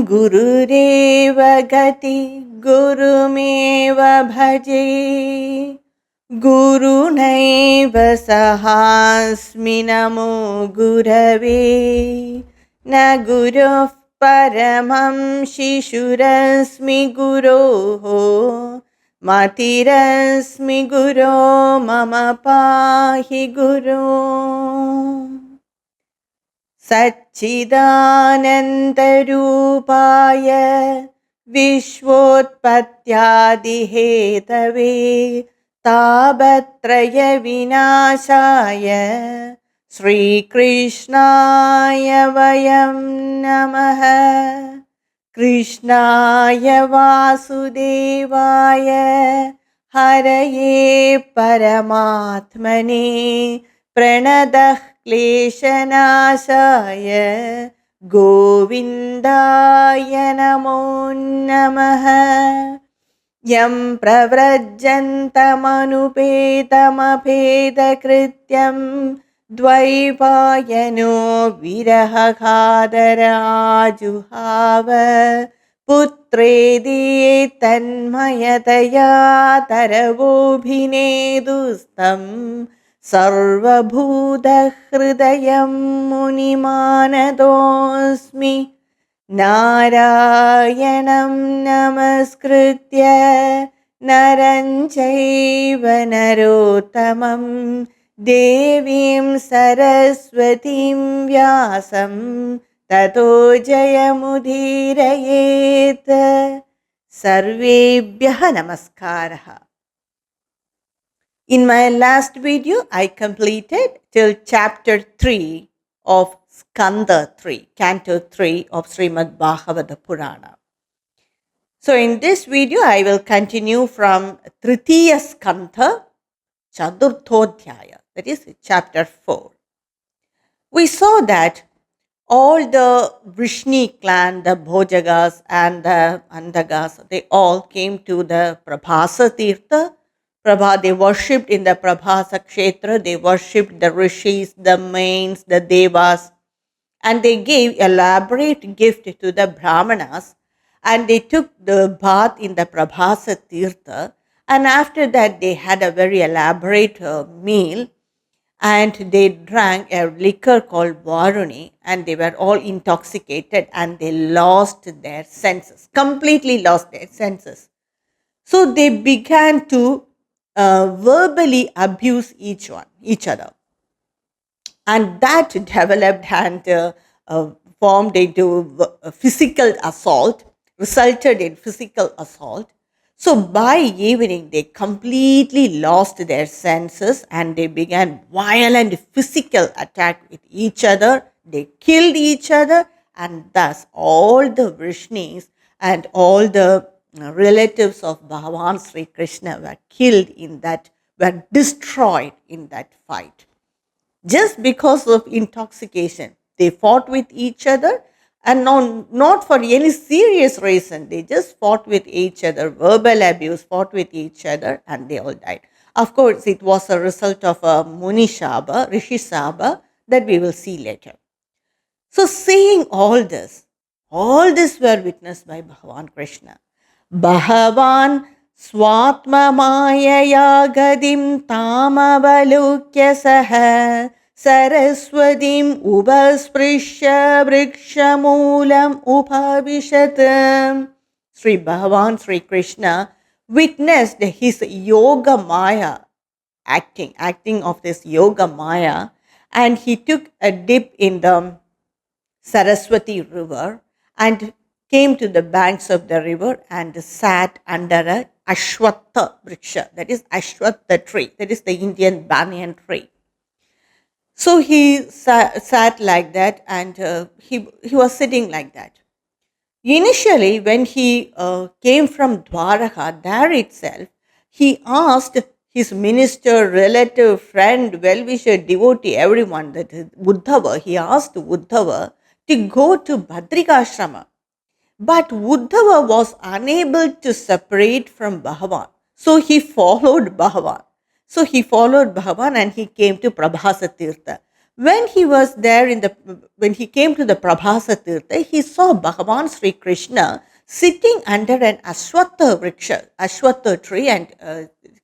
गुरुरेव गति गुरुमेव भजे गुरुनैव सहास्मि नमो गुरवे न गुरुः परमं शिशुरस्मि गुरोः मतिरस्मि गुरो मम पाहि गुरो सच्चिदानन्दरूपाय विश्वोत्पत्त्यादिहेतवे तापत्रयविनाशाय श्रीकृष्णाय वयं नमः कृष्णाय वासुदेवाय हरये परमात्मने प्रणतः क्लेशनाशाय गोविन्दाय नमो नमः यं प्रव्रजन्तमनुपेतमभेदकृत्यं द्वैपायनो विरहकातराजुहाव पुत्रेति तन्मयतया तरवोऽभिनेदुस्तम् सर्वभूतहृदयं मुनिमानतोऽस्मि नारायणं नमस्कृत्य नरं चैव नरोत्तमं देवीं सरस्वतीं व्यासं ततो जयमुदीरयेत् सर्वेभ्यः नमस्कारः. In my last video, I completed till chapter 3 of Canto 3 of Srimad Bhagavada Purana. So in this video, I will continue from Tritiya Skandha, Chaturthodhyaya, that is chapter 4. We saw that all the Vrishni clan, the Bhojagas and the Andagas, they all came to the Prabhasa Tirtha. They worshipped in the Prabhasa Kshetra, they worshipped the Rishis, the Mains, the Devas, and they gave elaborate gift to the Brahmanas, and they took the bath in the Prabhasa Tirtha, and after that they had a very elaborate meal, and they drank a liquor called Varuni, and they were all intoxicated, and they lost their senses, completely lost their senses. So they began to verbally abuse each other, and that developed and formed into physical assault, resulted in physical assault. So by evening they completely lost their senses and they began violent physical attack with each other. They killed each other, and thus all the Vrishnis and all the relatives of Bhagavan Sri Krishna were killed in that, were destroyed in that fight. Just because of intoxication, they fought with each other, and not for any serious reason. They just fought with each other, verbal abuse, fought with each other, and they all died. Of course, it was a result of a Muni Shaba, Rishi Shaba, that we will see later. So seeing all this were witnessed by Bhagavan Krishna. Bhagavan Swatma Mayaya Gadim Tamavalukya Saha Saraswatim Upasprisha Vrikshamulam Upavishatam. Sri Bhagavan Sri Krishna witnessed his Yoga Maya acting of this Yoga Maya, and he took a dip in the Saraswati river and came to the banks of the river and sat under a Ashwatha Vriksha, that is Ashwatha tree, that is the Indian banyan tree. So he sat like that, and he was sitting like that. Initially, when he came from Dwaraka, there itself, he asked his minister, relative, friend, well-wisher, devotee, everyone, that is Uddhava, he asked Uddhava to go to Badrikashrama. But Uddhava was unable to separate from Bhagavan. So he followed Bhagavan. And he came to Prabhasa Tirtha. When he was there when he came to the Prabhasa Tirtha, he saw Bhagavan Sri Krishna sitting under an Ashwatha tree and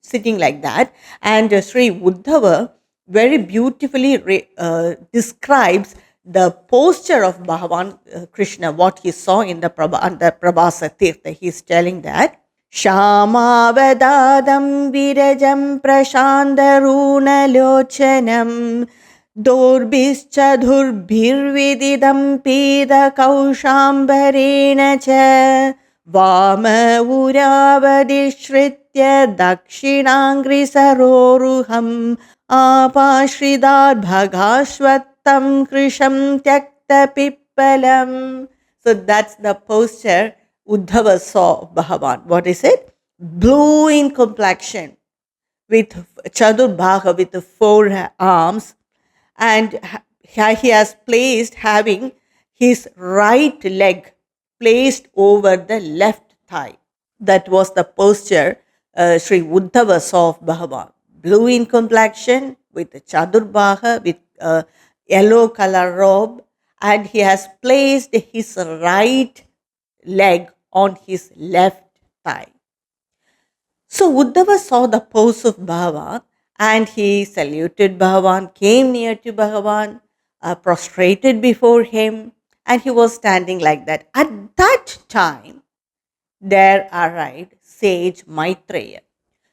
sitting like that. And Sri Uddhava very beautifully describes the posture of Bhagavan Krishna, what he saw in the Prabhasa Tirtha. He is telling that Shamavadadam virajam prashandarunalochanam दोर्भिश्चधुर्भिर्विदिदं पीदकौशाम्बरेण च वामउरावधिश्रित्य दक्षिणाङ्घ्रिसरोरुहम् आपाश्रिताद्भगाश्वत्थं कृशं त्यक्तपिप्पलम्. So that's the posture Uddhava saw Bhagavan. What is it? Blue in complexion, with Chadurbhaga, with the four arms, and he has placed, having his right leg placed over the left thigh. That was the posture Sri Uddhava saw of Bhagavan. Blue in complexion, with the Chadurbhaga, with a yellow color robe, and he has placed his right leg on his left thigh. So Uddhava saw the pose of Bhagavan and he saluted Bhagavan, came near to Bhagavan, prostrated before him, and he was standing like that. At that time, there arrived Sage Maitreya.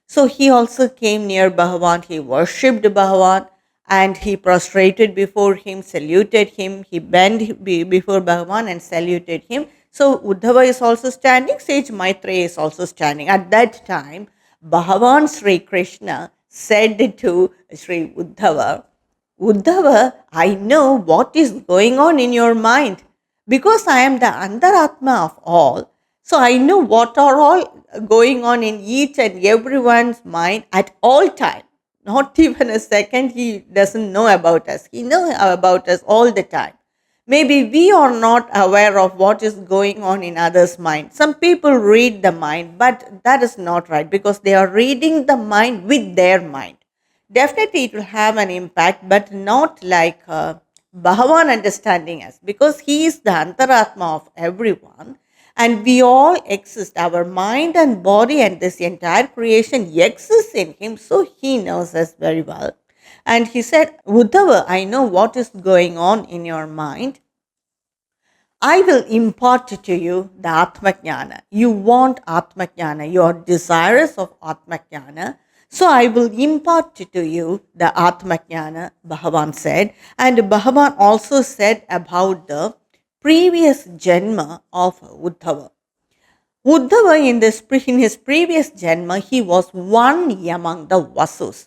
So he also came near Bhagavan, he worshipped Bhagavan, and he prostrated before him, saluted him, he bent before Bhagavan and saluted him. So Uddhava is also standing, Sage Maitreya is also standing. At that time, Bhagavan Sri Krishna said to Sri Uddhava, Uddhava, I know what is going on in your mind because I am the Antaratma of all. So I know what are all going on in each and everyone's mind at all time. Not even a second he doesn't know about us. He knows about us all the time. Maybe we are not aware of what is going on in others' mind. Some people read the mind, but that is not right because they are reading the mind with their mind. Definitely it will have an impact, but not like Bhagavan understanding us, because he is the Antaratma of everyone and we all exist. Our mind and body and this entire creation exists in him, so he knows us very well. And he said, Uddhava, I know what is going on in your mind. I will impart to you the Atmajnana. You want Atmajnana. You are desirous of Atmajnana. So I will impart to you the Atmajnana, Bhagavan said. And Bhagavan also said about the previous Janma of Uddhava. Uddhava in his previous Janma, he was one among the Vasus.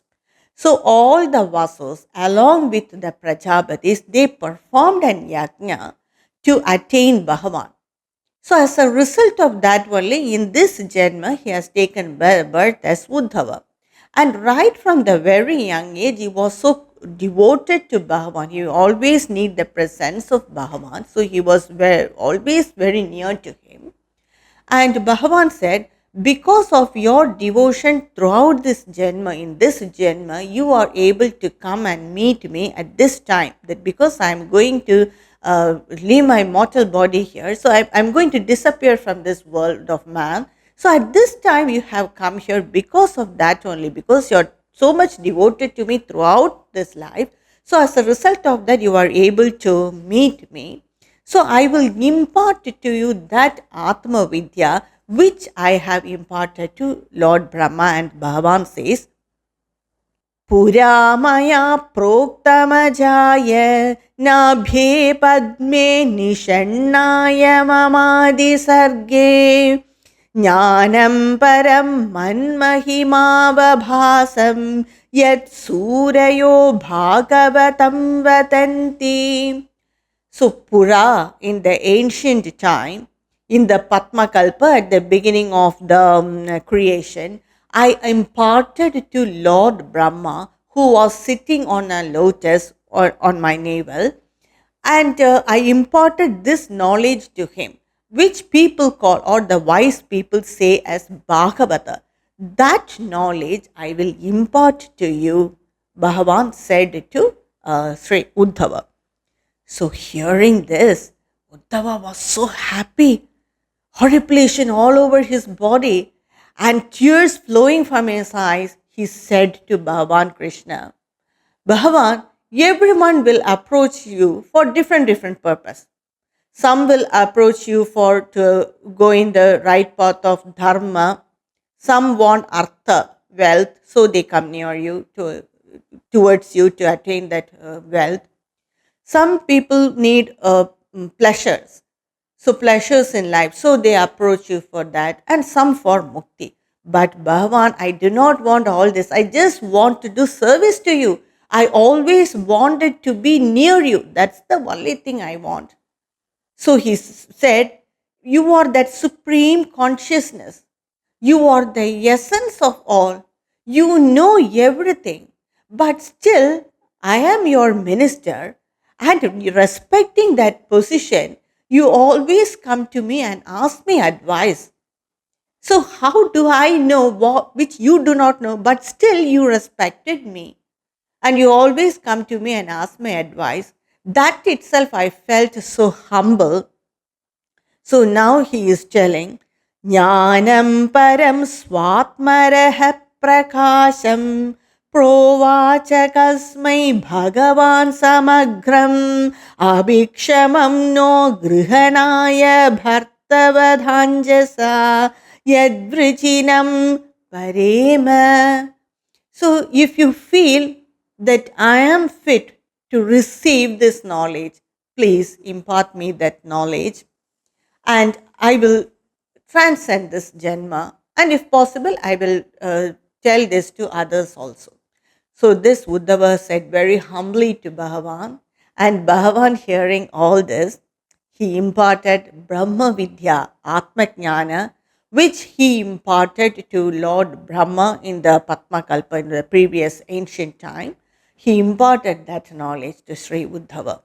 So all the Vasus, along with the Prajapatis, they performed an yajna to attain Bhagavan. So as a result of that only, in this Janma, he has taken birth as Uddhava. And right from the very young age, he was so devoted to Bhagavan. He always need the presence of Bhagavan. So he was always very near to him. And Bhagavan said, because of your devotion throughout this Janma, in this Janma, you are able to come and meet me at this time. That because I am going to leave my mortal body here, so I'm going to disappear from this world of man. So at this time you have come here because of that only, because you are so much devoted to me throughout this life. So as a result of that, you are able to meet me. So I will impart to you that Atma Vidya which I have imparted to Lord Brahma. And Bhagavan says, Pura maya proktamajaya nabhe padme nishannaya mamadi sarge jnanam param manmahimavabhasam yat surayo bhagavatam vatanti. So Pura, in the ancient time, in the Padma Kalpa, at the beginning of the creation, I imparted to Lord Brahma, who was sitting on a lotus or on my navel, and I imparted this knowledge to him, which people call, or the wise people say as Bhagavada. That knowledge I will impart to you, Bhagavan said to Sri Uddhava. So hearing this, Uddhava was so happy, horripilation all over his body, and tears flowing from his eyes. He said to Bhagavan Krishna, Bhagavan, everyone will approach you for different purpose. Some will approach you for to go in the right path of dharma. Some want artha, wealth, so they come near you towards you to attain that wealth. Some people need pleasures, so pleasures in life, so they approach you for that, and some for mukti. But Bhagavan, I do not want all this. I just want to do service to you. I always wanted to be near you. That's the only thing I want. So he said, you are that supreme consciousness. You are the essence of all. You know everything. But still, I am your minister. And respecting that position, you always come to me and ask me advice. So, how do I know which you do not know, but still you respected me? And you always come to me and ask me advice. That itself I felt so humble. So now he is telling, Jnanam param swatmaraha prakasham provacha kasmai bhagavan samagram abhikshamam no grihanaya bhartavadhanjasa yadvrijinam parema. So if you feel that I am fit to receive this knowledge, please impart me that knowledge, and I will transcend this Janma. And if possible, I will tell this to others also. So this Uddhava said very humbly to Bhagavan, and Bhagavan, hearing all this, he imparted Brahma Vidya, Atma Jnana, which he imparted to Lord Brahma in the Padma Kalpa, in the previous ancient time. He imparted that knowledge to Sri Uddhava.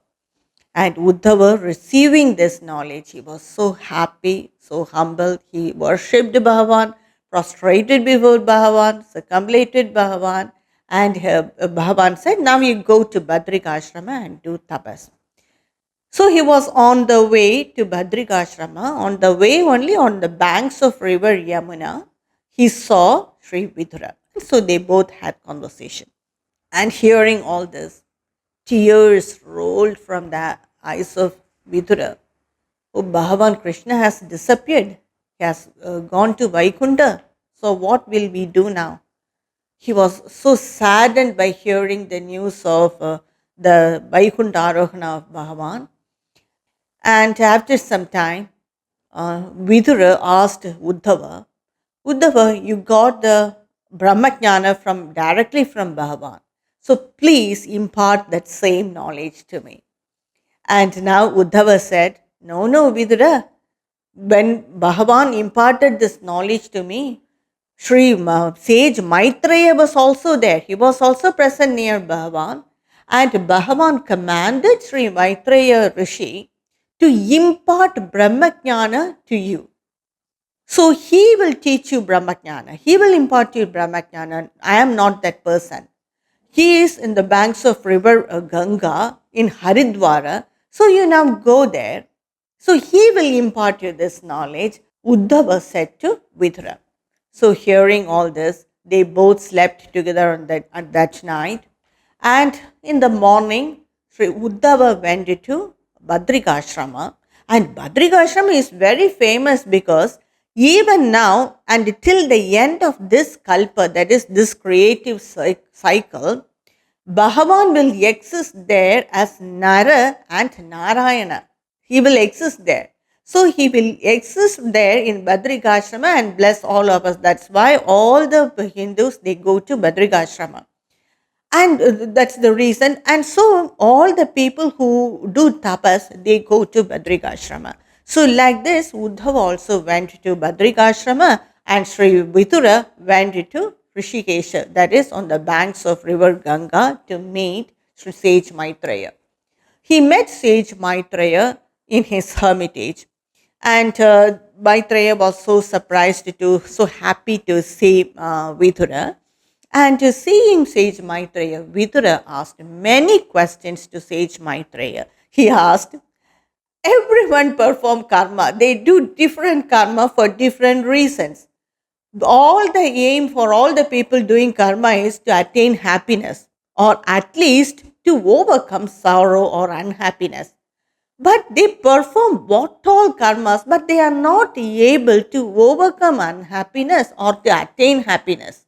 And Uddhava, receiving this knowledge, he was so happy, so humble. He worshipped Bhagavan, prostrated before Bhagavan, circumambulated Bhagavan, and Bhagavan said, now you go to Badrikashrama and do tapas. So he was on the way to Badrikashrama. On the way, only on the banks of river Yamuna, he saw Sri Vidhura. So they both had conversation. And hearing all this, tears rolled from the eyes of Vidhura. Oh, Bhagavan Krishna has disappeared. He has gone to Vaikunta. So what will we do now? He was so saddened by hearing the news of the Vaikunta Arohana of Bhagavan. And after some time, Vidhura asked Uddhava, Uddhava, you got the Brahmajnana directly from Bhagavan. So please impart that same knowledge to me. And now Uddhava said, no, Vidhura. When Bhagavan imparted this knowledge to me, Sage Maitreya was also there. He was also present near Bhagavan. And Bhagavan commanded Sri Maitreya Rishi to impart Brahmajnana to you. So he will teach you Brahmajnana. He will impart you Brahmajnana. I am not that person. He is in the banks of river Ganga in Haridwara. So you now go there. So he will impart you this knowledge, Uddhava said to Vidhura. So hearing all this, they both slept together on that night. And in the morning, Sri Uddhava went to Badrikashrama. And Badrikashrama is very famous because even now and till the end of this kalpa, that is this creative cycle, Bhagavan will exist there as Nara and Narayana. He will exist there. So he will exist there in Badrikashrama and bless all of us. That's why all the Hindus, they go to Badrikashrama. And that's the reason. And so all the people who do tapas, they go to Badrikashrama. So like this, Uddhava also went to Badrikashrama and Sri Vidhura went to Rishikesha, that is on the banks of river Ganga, to meet Sri Sage Maitreya. He met Sage Maitreya in his hermitage, and Maitreya was so surprised so happy to see Vidhura. And seeing Sage Maitreya, Vidura asked many questions to Sage Maitreya. He asked, everyone perform karma. They do different karma for different reasons. All the aim for all the people doing karma is to attain happiness, or at least to overcome sorrow or unhappiness. But they perform what all karmas, but they are not able to overcome unhappiness or to attain happiness.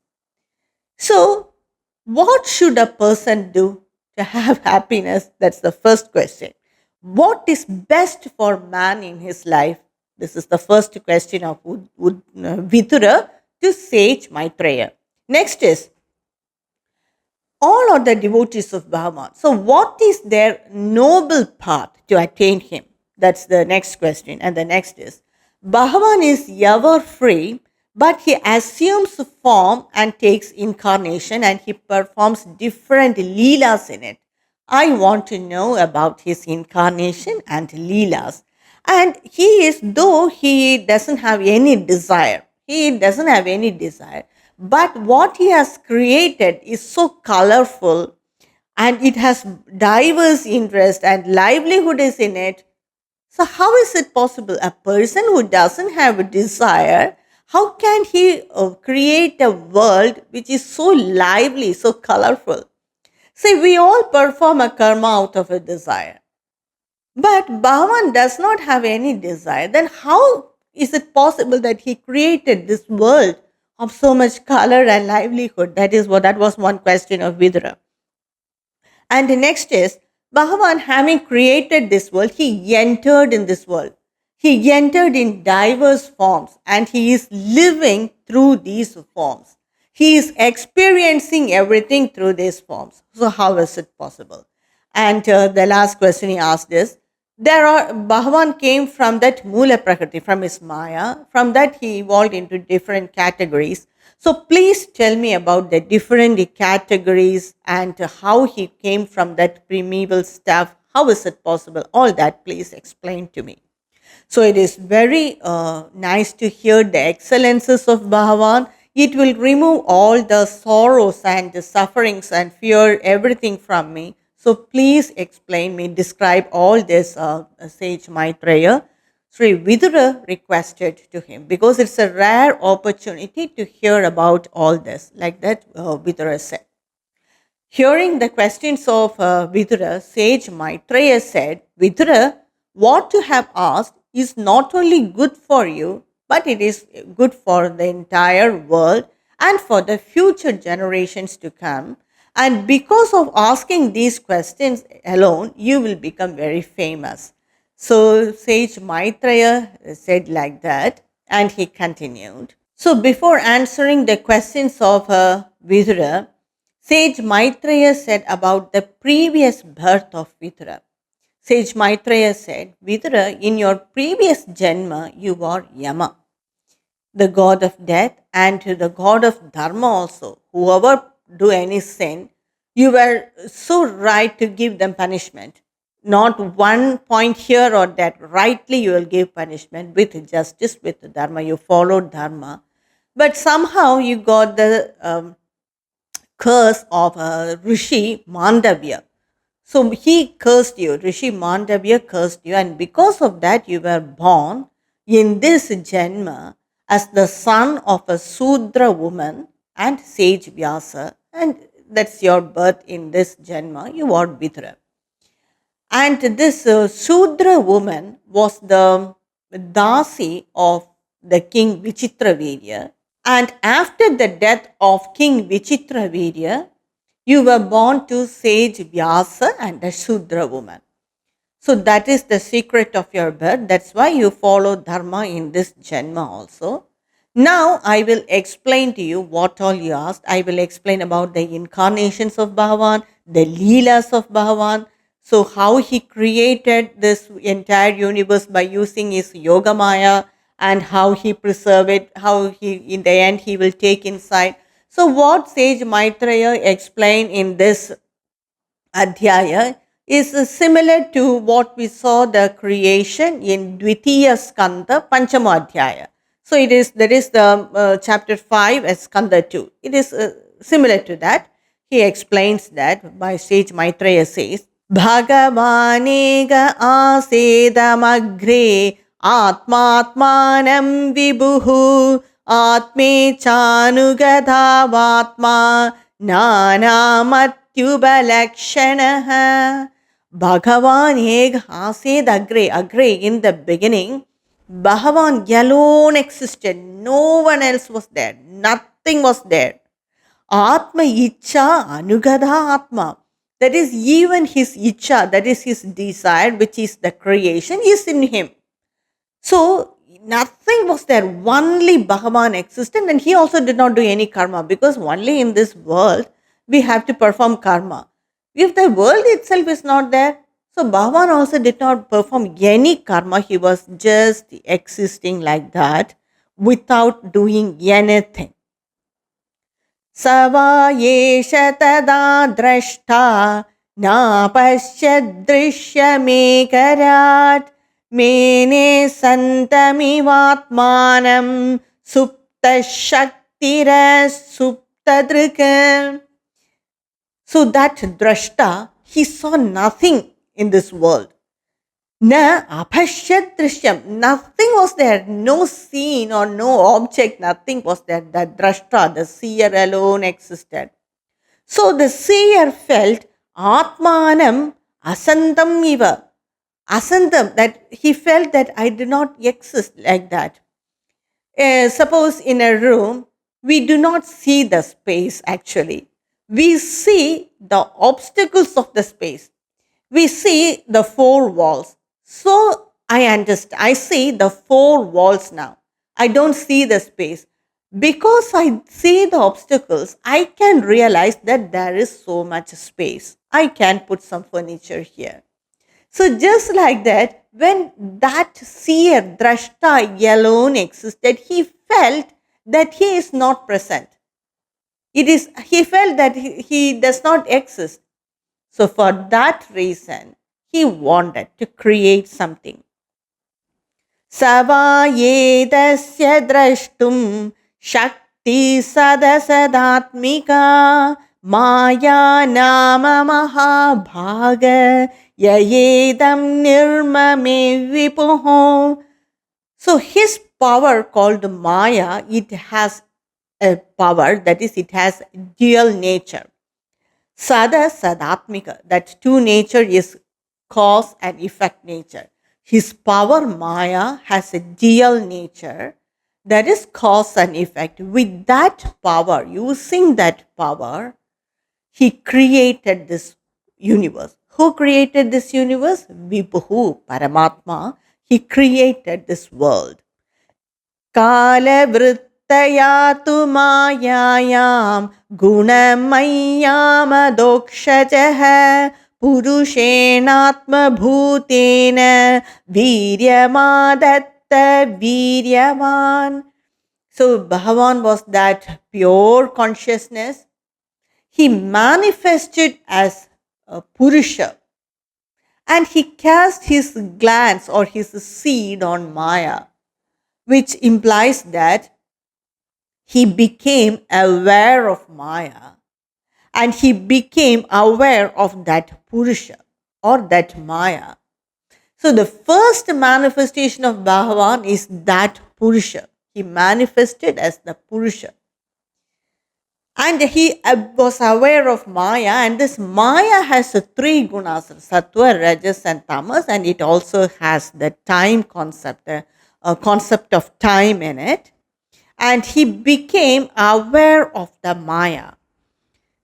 So, what should a person do to have happiness? That's the first question. What is best for man in his life? This is the first question of Vidura to Sage Maitreya. Next is, all are the devotees of Bhagavan. So, what is their noble path to attain him? That's the next question. And the next is, Bhagavan is ever free, but he assumes form and takes incarnation and he performs different leelas in it. I want to know about his incarnation and leelas. And he is, though he doesn't have any desire, but what he has created is so colorful and it has diverse interest and livelihood is in it. So, how is it possible? A person who doesn't have a desire, how can he create a world which is so lively, so colorful? See, we all perform a karma out of a desire. But Bhagavan does not have any desire. Then how is it possible that he created this world of so much color and livelihood? That was one question of Vidura. And the next is, Bhagavan, having created this world, he entered in this world. He entered in diverse forms and he is living through these forms. He is experiencing everything through these forms. So how is it possible? And the last question he asked is, Bhagavan came from that Mula Prakriti, from his Maya. From that he evolved into different categories. So please tell me about the different categories and how he came from that primeval stuff. How is it possible? All that please explain to me. So it is very nice to hear the excellences of Bhagavan. It will remove all the sorrows and the sufferings and fear, everything from me. So please explain me, describe all this, Sage Maitreya. Sri Vidhura requested to him because it's a rare opportunity to hear about all this, like that Vidhura said. Hearing the questions of Vidhura, Sage Maitreya said, Vidhura, what you have asked is not only good for you, but it is good for the entire world and for the future generations to come. And because of asking these questions alone, you will become very famous. So Sage Maitreya said like that, and he continued. So before answering the questions of Vidura, Sage Maitreya said about the previous birth of Vidura. Sage Maitreya said, Vidura, in your previous Janma, you were Yama, the god of death, and the god of Dharma also. Whoever do any sin, you were so right to give them punishment. Not one point here or that. Rightly you will give punishment with justice, with Dharma. You followed Dharma. But somehow you got the curse of Rishi Mandavya. So he cursed you, Rishi Mandavya cursed you, and because of that you were born in this Janma as the son of a Sudra woman and sage Vyasa, and that's your birth in this Janma, you are Vidura. And this Sudra woman was the Dasi of the king Vichitravirya, and after the death of King Vichitravirya, you were born to sage Vyasa and a Shudra woman. So that is the secret of your birth. That's why you follow Dharma in this Janma also. Now I will explain to you what all you asked. I will explain about the incarnations of Bhagavan, the Leelas of Bhagavan. So how he created this entire universe by using his Yoga Maya and how he preserve it, how he in the end he will take inside. So what Sage Maitreya explained in this Adhyaya is similar to what we saw the creation in Dvitiya Skanda Panchama Adhyaya. So there is the chapter 5 as Skanda 2. It is similar to that, he explains that by Sage Maitreya says, Bhagavanega asedamagre atmatmanam vibhuhu atme chanugadhavatma nanamatyubalakshanaha. Bhagavan Eg Ased Agre in the beginning, Bhagavan alone existed. No one else was there. Nothing was there. Atma Icha Anugadha Atma. That is, even his Icha, that is his desire, which is the creation, is in him. So, nothing was there. Only Bhagavan existed, and he also did not do any karma, because only in this world we have to perform karma. If the world itself is not there, so Bhagavan also did not perform any karma. He was just existing like that without doing anything. Sava yesha tada drashta na pasyadrishyamekarat mene santamivatmanam supta shaktira suptadrika. So that drashta, he saw nothing in this world. Na apashyat drishyam, nothing was there, no scene or no object, nothing was there. The drashta, the seer alone existed. So the seer felt atmanam asantam iva. Asantam, that he felt that I do not exist like that. Suppose in a room, we do not see the space actually. We see the obstacles of the space. We see the four walls. So I understand. I see the four walls now. I don't see the space. Because I see the obstacles, I can realize that there is so much space. I can put some furniture here. So just like that, when that seer, drashta alone existed, he felt that he is not present. He felt that he does not exist. So for that reason, he wanted to create something. Savayedasya drashtum shakti sadasadatmika maya nama mahabhaga yayedam nirmame vipuho. So his power called Maya, it has a power, that is, it has dual nature. Sada Sadatmika, that two nature is cause and effect nature. His power Maya has a dual nature, that is cause and effect. With that power, using that power, he created this universe. Who created this universe? Vibhu, Paramatma. He created this world. Kala vrittayatu mayayam gunamayama dokshajaha purushenatma bhutena viryamadatta viryavan. So Bhagavan was that pure consciousness. He manifested as a Purusha, and he cast his glance or his seed on Maya, which implies that he became aware of Maya and he became aware of that Purusha or that Maya. So the first manifestation of Bhagavan is that Purusha. He manifested as the Purusha. And he was aware of Maya, and this Maya has three gunas, Sattva, Rajas and Tamas, and it also has the time concept, a concept of time in it. And he became aware of the Maya.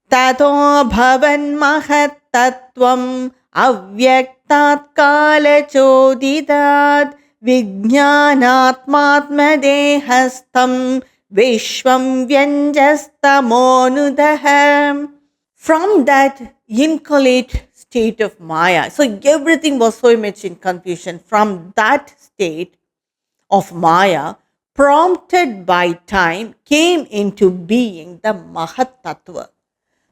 Tato bhavan mahat tattvam avyaktat kala chodidat vijnanatmatma dehastam Vishwam Vyanjastamonudaham. From that inchoate state of Maya, so everything was so much in confusion. From that state of Maya, prompted by time, came into being the Mahat Tattva.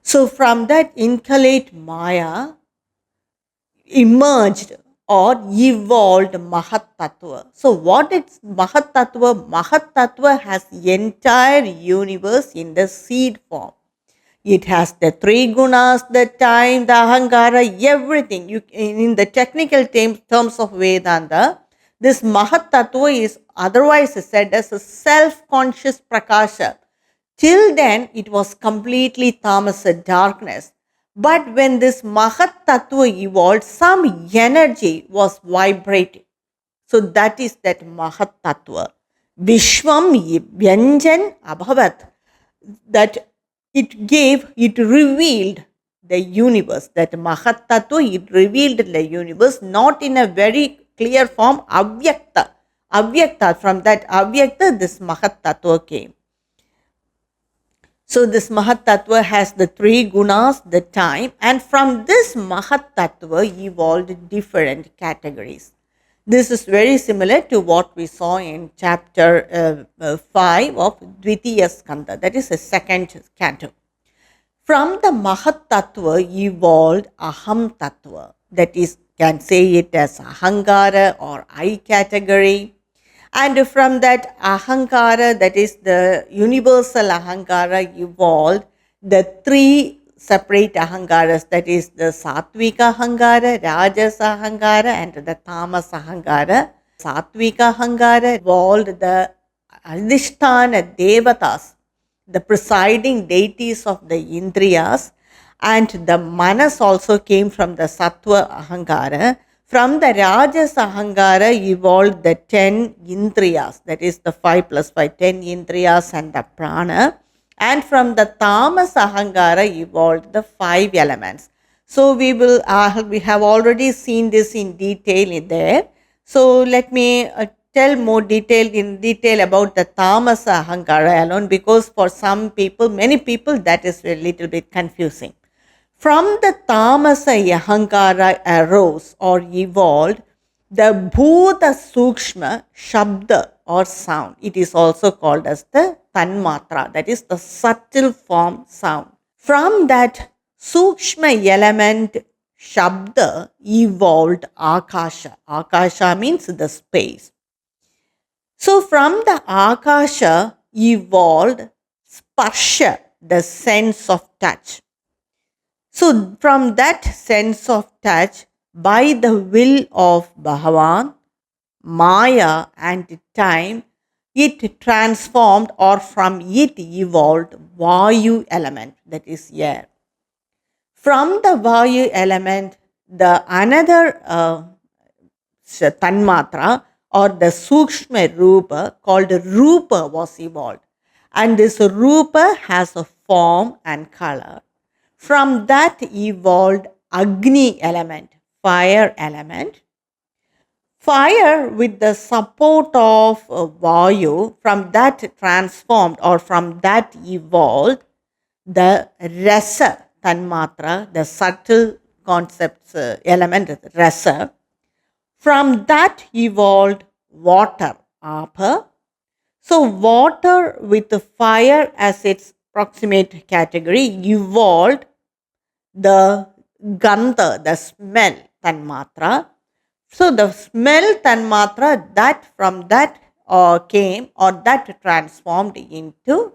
So from that inchoate Maya emerged or evolved Mahat Tattva. So what is Mahat Tattva? Mahat Tattva has the entire universe in the seed form. It has the three gunas, the time, the ahankara, everything. In the technical terms of Vedanta, this Mahat Tattva is otherwise said as a self-conscious Prakasha. Till then, it was completely tamasa, darkness. But when this Mahat Tattva evolved, some energy was vibrating. So that is that Mahat Tattva. Vishwam Vyanjan Abhavat. That it revealed the universe. That Mahat Tattva, it revealed the universe, not in a very clear form, Avyakta. Avyakta, from that Avyakta, this Mahat Tattva came. So this Mahat Tattva has the three gunas, the time, and from this Mahat Tattva evolved different categories. This is very similar to what we saw in chapter 5 of Dvitiya Skanda, that is the second canto. From the Mahat Tattva evolved Aham Tattva, that is, can say it as Ahankara or I category. And from that Ahankara, that is the universal Ahankara, evolved the three separate Ahankaras, that is the Satvika Ahankara, Rajas Ahankara, and the Tamas Ahankara. Satvika Ahankara evolved the Adhisthana Devatas, the presiding deities of the Indriyas, and the Manas also came from the Sattva Ahankara. From the Rajas Ahankara evolved the 10 Indriyas, that is the 5 plus 5, 10 Indriyas and the Prana. And from the Tamas Ahankara evolved the 5 elements. So we have already seen this in detail there. So let me tell more in detail about the Tamas Ahankara alone, because for some people, many people, that is a little bit confusing. From the Tamasa Ahankara arose or evolved the Bhuta Sukshma Shabda or sound. It is also called as the Tanmatra, that is the subtle form sound. From that Sukshma element Shabda evolved Akasha. Akasha means the space. So from the Akasha evolved Sparsha, the sense of touch. So from that sense of touch, by the will of Bhagavan, Maya and time, it transformed, or from it evolved Vayu element, that is air. From the Vayu element, the another Tanmatra or the Sukshma Rupa called Rupa was evolved. And this Rupa has a form and color. From that evolved Agni element, fire element. Fire with the support of Vayu, from that transformed or from that evolved the Rasa Tanmatra, the subtle concepts element Rasa. From that evolved water, Apa. So water with the fire as its proximate category evolved the Gandha, the smell Tanmatra. So the smell Tanmatra, that from that came or that transformed into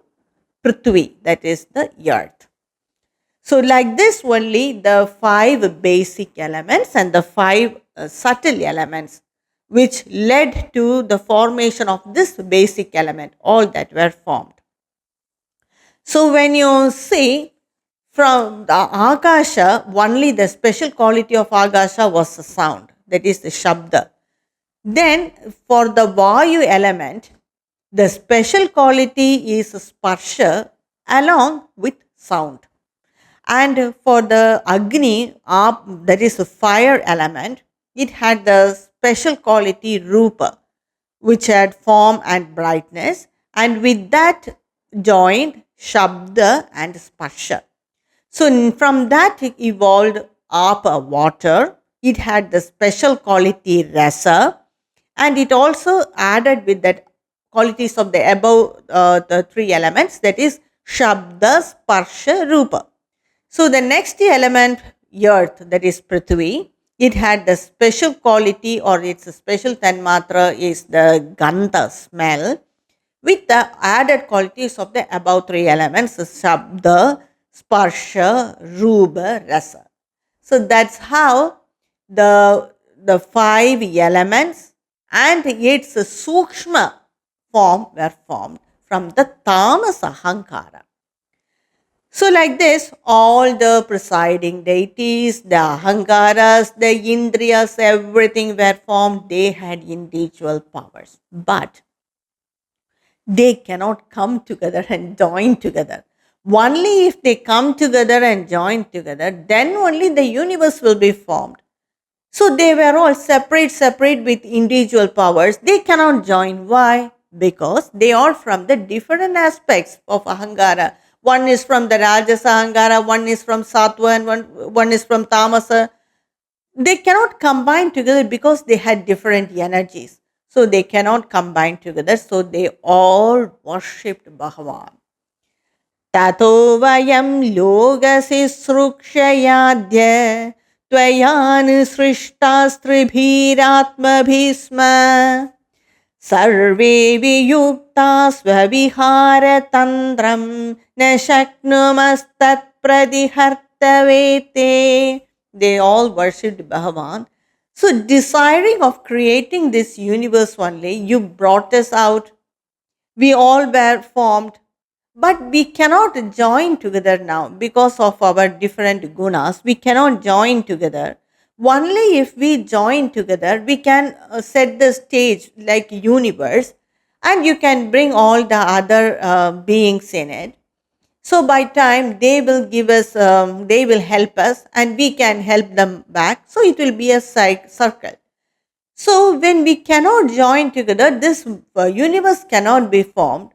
Prithvi, that is the earth. So like this only the 5 basic elements and the 5 subtle elements which led to the formation of this basic element, all that were formed. So when you see from the Akasha, only the special quality of Akasha was the sound, that is the Shabda. Then for the Vayu element, the special quality is Sparsha along with sound. And for the Agni, that is the fire element, it had the special quality Rupa, which had form and brightness, and with that joined Shabda and Sparsha. So from that evolved Apa, water. It had the special quality Rasa, and it also added with that qualities of the above the 3 elements, that is Shabda, Sparsha, Rupa. So the next element, earth, that is Prithvi, it had the special quality or its special Tanmatra is the Gandha, smell, with the added qualities of the above 3 elements, Shabda, sparsha, rupa, rasa. So that's how the five elements and its sukshma form were formed from the tamas ahankara. So, like this, all the presiding deities, the ahankaras, the indriyas, everything were formed. They had individual powers, but they cannot come together and join together. Only if they come together and join together, then only the universe will be formed. So they were all separate with individual powers. They cannot join. Why? Because they are from the different aspects of Ahankara. One is from the Rajasa Ahankara, one is from Sattva, and one is from Tamasa. They cannot combine together because they had different energies. So they cannot combine together. So they all worshipped Bhagavan. Tato vayam logasi srukshayadya त्वयानुसृष्टास्त्रिभिरात्मभिस्म सर्वे वियुक्ता स्वविहारतन्त्रं न शक्नुमस्तत्प्रतिहर्तवेते. They all worshipped Bhagavan. So, desiring of creating this universe only, you brought us out. We all were formed, but we cannot join together now because of our different gunas. We cannot join together. Only if we join together, we can set the stage like universe, and you can bring all the other beings in it. So by time they will give us, they will help us, and we can help them back. So it will be a circle. So when we cannot join together, this universe cannot be formed.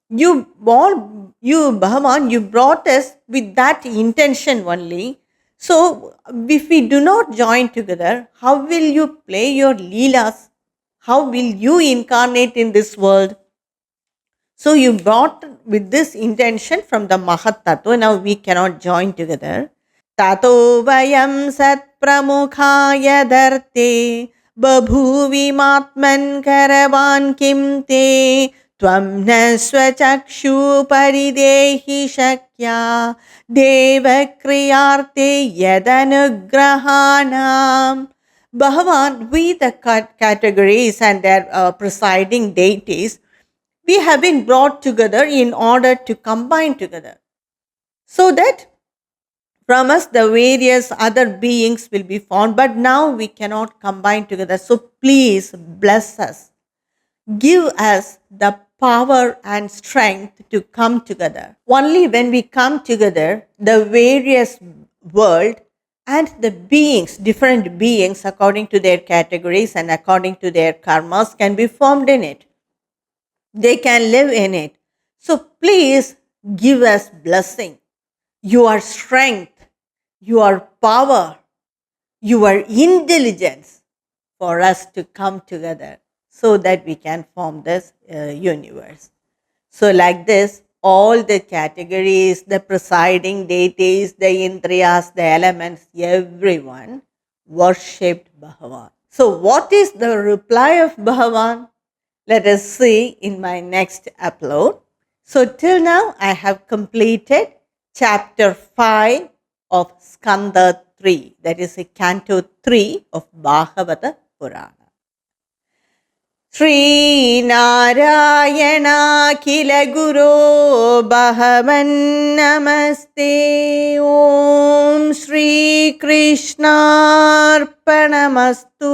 You Bhagavan, you brought us with that intention only. So if we do not join together, how will you play your leelas? How will you incarnate in this world? So you brought with this intention from the Mahat Tattva. Now we cannot join together. Tato vayam sat pramukhaya darte babhuvi matman karavan kim te tvam na swachakshu paridehi shakya deva kriyarte yadanugrahanam. Bhagavan, we the categories and their presiding deities, we have been brought together in order to combine together, so that from us the various other beings will be formed, but now we cannot combine together. So please bless us. Give us the power and strength to come together. Only when we come together, the various world and the beings, different beings according to their categories and according to their karmas, can be formed in it. They can live in it. So please give us blessing, your strength, your power, your intelligence for us to come together so that we can form this universe. So like this, all the categories, the presiding deities, the indriyas, the elements, everyone worshipped Bhagavan. So what is the reply of Bhagavan? Let us see in my next upload. So till now, I have completed chapter 5 of Skanda 3, that is a Canto 3 of Bhagavada Purana. Sri Narayana Kila Guru Bhagavan Namaste. Om Sri Krishna Arpanamastu.